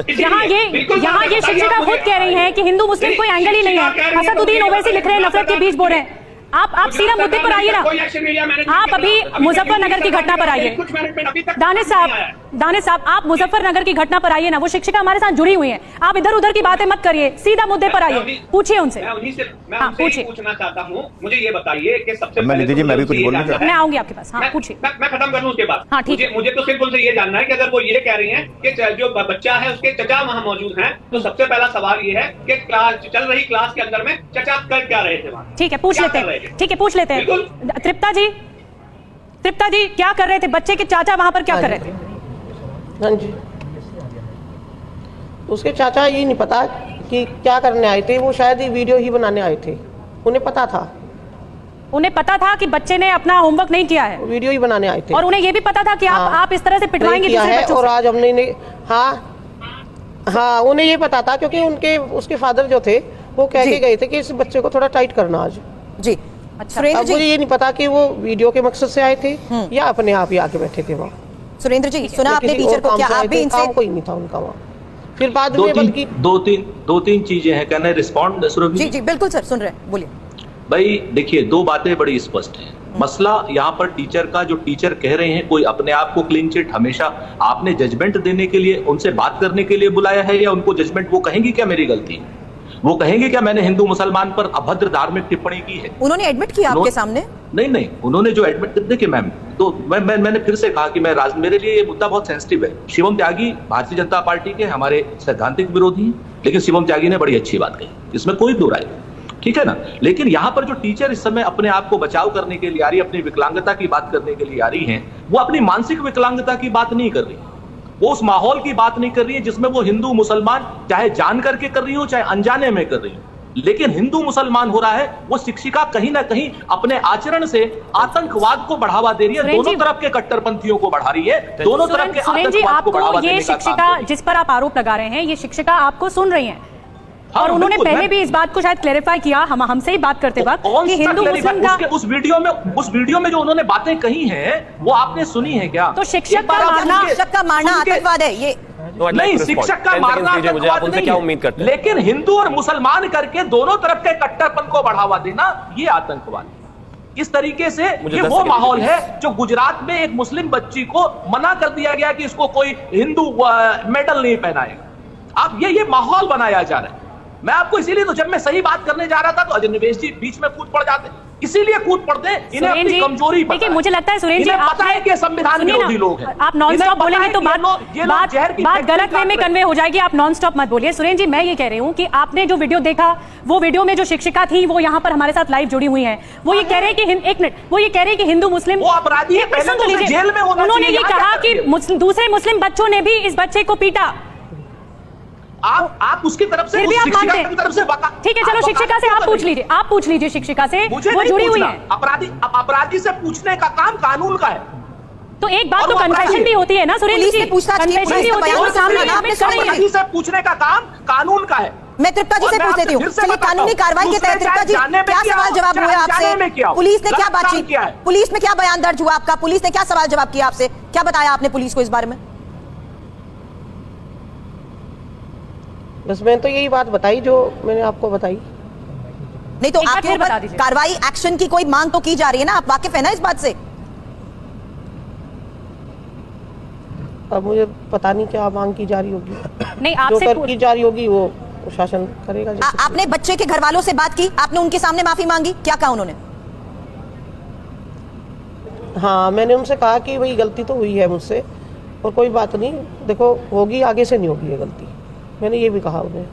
यहाँ ये शिक्षिका खुद कह रही है कि हिंदू मुस्लिम कोई एंगल ही नहीं है। असदुद्दीन ओवैसी लिख रहे हैं नफरत के बीज बो रहे हैं। आप सीधा मुद्दे पर आइए ना। आप अभी मुजफ्फरनगर की घटना पर आइए। दानिश साहब आप मुजफ्फरनगर की घटना पर आइए ना। वो शिक्षिका हमारे साथ जुड़ी हुई है। आप इधर उधर की बातें मत करिए, सीधा मुद्दे पर आइए, पूछिए उनसे। मैं पूछना चाहता हूँ, मुझे ये बताइए कि सबसे मैं भी कुछ बोलना चाहता हूँ। मैं आऊंगी आपके पास। हाँ पूछिए। मैं खत्म कर लूँ उसके बाद। हाँ ठीक है। मुझे तो सिर्फ उनसे ये जानना है कि अगर वो ये कह रही हैं कि जो बच्चा है उसके चचा वहाँ मौजूद हैं, तो सबसे पहला सवाल ये है कि क्लास चल रही क्लास के अंदर में चचा कर क्या रहे थे वहाँ? ठीक है पूछ लेते हैं। ठीक है पूछ लेते हैं। तृप्ता जी क्या कर रहे थे? बच्चे के चाचा वहां पर क्या कर रहे थे? हाँ जी, उसके चाचा ये नहीं पता कि क्या करने आए थे। वो शायद ये वीडियो ही बनाने आए थे। उन्हें पता था कि बच्चे ने अपना होमवर्क नहीं किया है, वीडियो ही बनाने आए थे। और उन्हें ये भी पता था कि आप इस तरह से पिटवाएंगे दूसरे बच्चों से। और आज हमने हाँ उन्हें ये पता था क्योंकि उसके फादर जो थे वो कह के गए थे कि इस बच्चे को थोड़ा टाइट करना आज जी। अच्छा, अब मुझे ये नहीं पता कि वो वीडियो के मकसद से आए थे या अपने आप ही आके बैठे थे वहाँ। सुरेंद्र जी सुना आपने टीचर को, क्या आप भी इनसे? कोई नहीं था उनका वहाँ। फिर बाद में बल्कि दो तीन चीजें हैं। कहना रिस्पॉन्ड जी जी बिल्कुल सर सुन रहे हैं, बोलिए। भाई देखिए, दो बातें बड़ी स्पष्ट हैं। मसला यहाँ पर टीचर का, जो टीचर कह रहे हैं कोई अपने आप को क्लीन चिट, हमेशा आपने जजमेंट देने के लिए उनसे बात करने के लिए बुलाया है, या उनको जजमेंट वो कहेंगी क्या मेरी गलती है? वो कहेंगे क्या मैंने हिंदू मुसलमान पर अभद्र धार्मिक टिप्पणी की है? उन्होंने एडमिट किया आपके सामने? नहीं, उन्होंने जो एडमिट, देखिए मैम, तो मैंने फिर से कहा कि मेरे लिए ये मुद्दा बहुत सेंसिटिव है। शिवम त्यागी भारतीय जनता पार्टी के हमारे सैद्धांतिक विरोधी हैं, लेकिन शिवम त्यागी ने बड़ी अच्छी बात कही, इसमें कोई दो राय, ठीक है ना। लेकिन यहाँ पर जो टीचर इस समय अपने आप को बचाव करने के लिए आ रही है, अपनी विकलांगता की बात करने के लिए आ रही है, वो अपनी मानसिक विकलांगता की बात नहीं कर रही, वो उस माहौल की बात नहीं कर रही है जिसमें वो हिंदू मुसलमान चाहे जान करके कर रही हो चाहे अनजाने में कर रही हो। लेकिन हिंदू मुसलमान हो रहा है, वो शिक्षिका कहीं ना कहीं अपने आचरण से आतंकवाद को बढ़ावा दे रही है, दोनों तरफ के कट्टरपंथियों को बढ़ा रही है, दोनों तरफ के आतंकवाद को बढ़ावा देने का काम। शिक्षिका जिस पर आप आरोप लगा रहे हैं, ये शिक्षिका आपको सुन रही है और उन्होंने पहले भी इस बात को शायद क्लेरिफाई किया हमसे ही बात करते वक्त कि हिंदू मुस्लिम का उस वीडियो में जो उन्होंने बातें कही हैं वो आपने सुनी है क्या? तो शिक्षक का मारना आतंकवाद है ये? नहीं, शिक्षक का मारना आतंकवाद नहीं है, लेकिन हिंदू और मुसलमान करके दोनों तरफ के कट्टरपन को बढ़ावा देना ये आतंकवाद। इस तरीके से ये वो माहौल है जो गुजरात में एक मुस्लिम बच्ची को मना कर दिया गया कि इसको कोई हिंदू मेडल नहीं पहनाएगा। अब ये माहौल बनाया जा रहा है। मैं आपको इसीलिए तो जब मैं सही बात करने जा रहा था तो अजय निवेश जी बीच में कूद पड़ जाते, इसीलिए कूद पड़ते, इन्हें अपनी कमजोरी पता है। मुझे लगता है सुरेश जी पता है कि संविधान विरोधी लोग हैं। आप नॉन स्टॉप बोलेंगे तो बात गलत वे में कन्वे हो जाएगी। आप नॉन स्टॉप मत बोलिए। सुरेश जी मैं ये कह रही हूँ कि आपने जो वीडियो देखा, वो वीडियो में जो शिक्षिका थी वो यहाँ पर हमारे साथ लाइव जुड़ी हुई है, वो ये कह रहे हैं कि एक मिनट, वो ये कह रहे हैं कि हिंदू मुस्लिम अपराधी है, जेल में होना। उन्होंने ये कहा कि दूसरे मुस्लिम बच्चों ने भी इस बच्चे को पीटा। आप उसकी तरफ से, फिर भी आप मानते हैं? ठीक है चलो शिक्षिका से आप पूछ लीजिए शिक्षिका से, वो जुड़ी हुई है। अपराधी से पूछने का काम कानून का है। तो एक बात तो कन्फेशन भी होती है ना सुरेश जी, कन्फेशन भी होती है, अपराधी से पूछने का काम कानून का है। मैं तृप्ता जी से पूछ लेती हूँ, चलिए कानूनी कार्रवाई के तहत तृप्ता जी क्या सवाल जवाब हुए आपसे? पुलिस ने क्या बातचीत, पुलिस में क्या बयान दर्ज हुआ आपका? पुलिस ने क्या सवाल जवाब किया आपसे? क्या बताया आपने पुलिस को इस बारे में? बस मैं तो यही बात बताई जो मैंने आपको बताई। नहीं तो आपके ऊपर कार्रवाई एक्शन की कोई मांग तो की जा रही है ना, आप वाकिफ है ना इस बात से? अब मुझे पता नहीं क्या मांग की जा रही होगी, नहीं आपसे की जा रही होगी वो शासन करेगा। आपने बच्चे के घर वालों से बात की, आपने उनके सामने माफी मांगी, क्या कहा उन्होंने? हाँ मैंने उनसे कहा कि भाई गलती तो हुई है मुझसे और कोई बात नहीं, देखो होगी, आगे से नहीं होगी ये गलती, मैंने ये भी कहा उन्हें।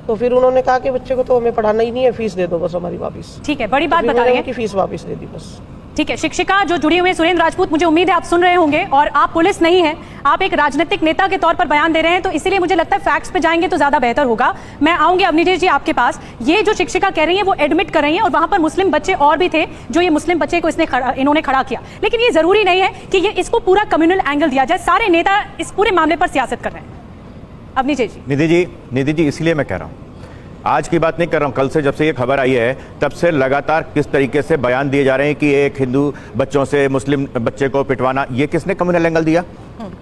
तो फिर उन्होंने कहा कि बच्चे को तो हमें पढ़ाना ही नहीं है, फीस दे दो बस हमारी वापस। ठीक है, बड़ी बात बता रहे हैं कि फीस वापस दे दी बस। ठीक है, शिक्षिका जो जुड़ी हुई है सुरेंद्र राजपूत, मुझे उम्मीद है आप सुन रहे होंगे और आप पुलिस नहीं है, आप एक राजनीतिक नेता के तौर पर बयान दे रहे हैं, तो इसीलिए मुझे लगता है फैक्ट्स पे जाएंगे तो ज्यादा बेहतर होगा। मैं आऊंगी अवनीश जी आपके पास। ये जो शिक्षिका कह रही है वो एडमिट कर रही है और वहां पर मुस्लिम बच्चे और भी थे, जो ये मुस्लिम बच्चे को इन्होंने खड़ा किया, लेकिन ये जरूरी नहीं है कि ये इसको पूरा कम्युनल एंगल दिया जाए। सारे नेता इस पूरे मामले पर सियासत कर रहे हैं। अवनीश जी, निधि जी इसलिए मैं कह रहा हूँ, आज की बात नहीं कर रहा हूँ, कल से जब से ये खबर आई है तब से लगातार किस तरीके से बयान दिए जा रहे हैं कि एक हिंदू बच्चों से मुस्लिम बच्चे को पिटवाना, ये किसने कम्युनल एंगल दिया?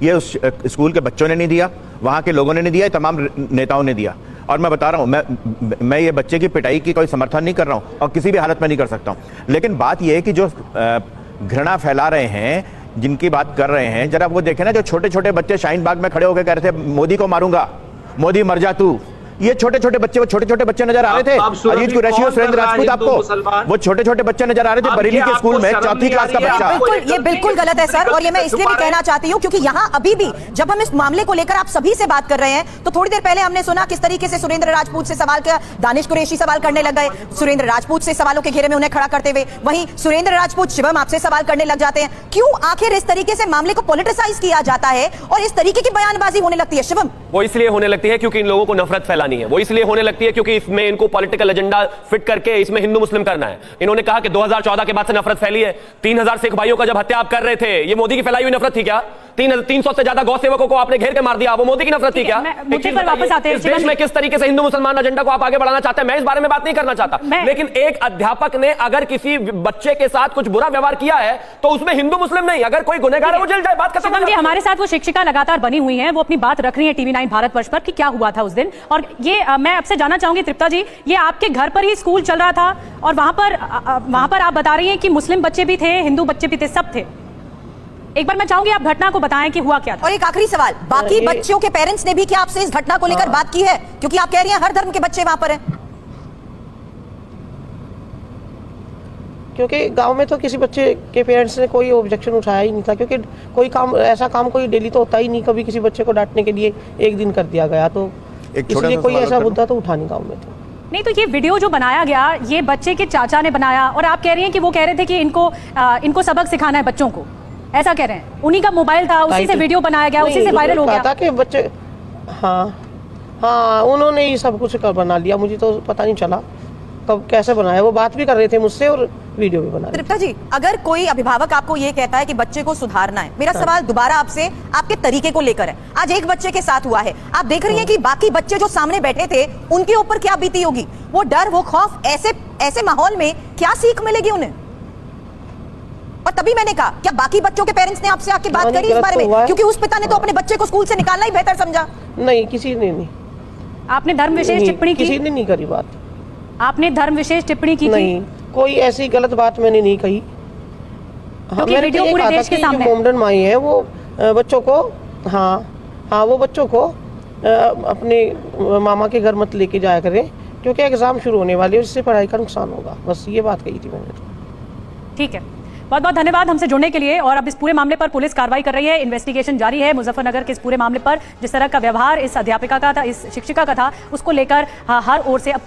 ये उस स्कूल के बच्चों ने नहीं दिया, वहां के लोगों ने नहीं दिया, तमाम नेताओं ने दिया। और मैं बता रहा हूं, मैं ये बच्चे की पिटाई की कोई समर्थन नहीं कर रहा हूं और किसी भी हालत में नहीं कर सकता हूं, लेकिन बात यह है कि जो घृणा फैला रहे हैं, जिनकी बात कर रहे हैं, जरा वो देखें ना, जो छोटे छोटे बच्चे शाहीन बाग में खड़े होकर कह रहे थे मोदी को मारूंगा, मोदी मर जा तू, ये छोटे छोटे बच्चे, वो छोटे छोटे बच्चे नजर आ रहे थे। अजीत कुरैशी और सुरेंद्र राजपूत, आपको वो छोटे छोटे बच्चे नजर आ रहे थे बरेली के स्कूल में, चौथी क्लास का बच्चा। ये बिल्कुल गलत है सर, और ये मैं इसलिए भी कहना चाहती हूँ क्योंकि यहाँ अभी भी जब हम इस मामले को लेकर आप सभी से बात कर रहे हैं, तो थोड़ी देर पहले हमने सुना किस तरीके से सुरेंद्र राजपूत से सवाल किया, दानिश कुरैशी सवाल करने लग गए, सुरेंद्र राजपूत से सवालों के घेरे में उन्हें खड़ा करते हुए, वहीं सुरेंद्र राजपूत शिवम आपसे सवाल करने लग जाते हैं। क्यों आखिर इस तरीके से मामले को पॉलिटिसाइज किया जाता है और इस तरीके की बयानबाजी होने लगती है? शिवम, वो इसलिए होने लगती है क्योंकि इन लोगों को नफरत फैलानी है, वो इसलिए होने लगती है क्योंकि इसमें इनको पॉलिटिकल एजेंडा फिट करके इसमें हिंदू मुस्लिम करना है। इन्होंने कहा कि 2014 के बाद से नफरत फैली है। 3000 सिख भाइयों का जब हत्या आप कर रहे थे, ये मोदी की फैलाई हुई नफरत थी क्या? 300 से ज्यादा गौ सेवकों को आपने घेर के मार दिया, वो मोदी की नफरत थी क्या? मुद्दे पर वापस आते हैं। इस देश में किस तरीके से हिंदू मुसलमान एजेंडा को आप आगे बढ़ाना चाहते हैं, मैं इस बारे में बात नहीं करना चाहता, लेकिन एक अध्यापक ने अगर किसी बच्चे के साथ कुछ बुरा व्यवहार किया है तो उसमें हिंदू मुस्लिम नहीं, अगर कोई गुनहगार है वो जेल जाए, बात खत्म। शिवम जी, हमारे साथ वो शिक्षिका लगातार बनी हुई हैं, वो अपनी बात रख रही है TV9 भारतवर्ष पर कि क्या हुआ था उस दिन। और ये मैं आपसे जानना चाहूंगी तृप्ता जी, ये आपके घर पर ही स्कूल चल रहा था और वहां पर आप बता रही हैं कि मुस्लिम बच्चे भी थे, हिंदू बच्चे भी थे, सब थे। एक बार मैं चाहूंगी आप घटना को बताएं कि हुआ क्या था। और एक आखिरी सवाल, बाकी बच्चों के पेरेंट्स ने भी क्या आपसे इस घटना को लेकर बात की है? क्योंकि आप कह रही हैं हर धर्म के बच्चे वहां पर हैं। क्योंकि गांव में तो किसी बच्चे के पेरेंट्स ने कोई ऑब्जेक्शन उठाया ही नहीं था, क्योंकि कोई काम, ऐसा काम कोई डेली तो होता ही नहीं, कभी किसी बच्चे को डांटने के लिए एक दिन कर दिया गया, तो इसलिए कोई ऐसा मुद्दा तो उठा नहीं गाँव में। तो नहीं, तो ये वीडियो जो बनाया गया ये बच्चे के चाचा ने बनाया और आप कह रही हैं कि वो कह रहे थे कि इनको सबक सिखाना है बच्चों को, ऐसा कह रहे हैं। उन्हीं का मोबाइल था, उसी से वीडियो बनाया गया, उसी से वायरल हो गया था कि बच्चे, हाँ उन्होंने ही सब कुछ बना लिया, मुझे तो पता नहीं चला कब कैसे बनाया। वो बात भी कर रहे थे मुझसे और वीडियो भी बना रहे थे। तृप्ता जी, अगर कोई अभिभावक आपको ये कहता है कि बच्चे को सुधारना है, मेरा सवाल दोबारा आपसे आपके तरीके को लेकर है। आज एक बच्चे के साथ हुआ है, आप देख रही हैं कि बाकी बच्चे जो सामने बैठे थे उनके ऊपर क्या बीती होगी, वो डर, वो खौफ, ऐसे माहौल में क्या सीख मिलेगी उन्हें? और तभी मैंने कहा, क्या बाकी बच्चों के पेरेंट्स ने आपसे आके बात करी इस बारे में? क्योंकि उस पिता ने तो अपने बच्चे को स्कूल से निकालना ही बेहतर समझा। नहीं, किसी ने नहीं। आपने धर्म विशेष टिप्पणी की? किसी ने नहीं करी बात। आपने धर्म विशेष टिप्पणी की? नहीं, कोई ऐसी गलत बात मैंने नहीं कही। हाँ, मैंने वीडियो पूरे देश के सामने, मोमडन माई है वो बच्चों को, हाँ वो बच्चों को अपने मामा के घर मत लेके जाया करें, क्योंकि एग्जाम शुरू होने वाले हैं, उससे पढ़ाई का नुकसान होगा। बस ये बात कही थी मैंने। ठीक है, बहुत बहुत धन्यवाद हमसे जुड़ने के लिए। और अब इस पूरे मामले पर पुलिस कार्रवाई कर रही है, इन्वेस्टिगेशन जारी है मुजफ्फरनगर के इस पूरे मामले पर। जिस तरह का व्यवहार इस अध्यापिका का था, इस शिक्षिका का था, उसको लेकर हर ओर से अब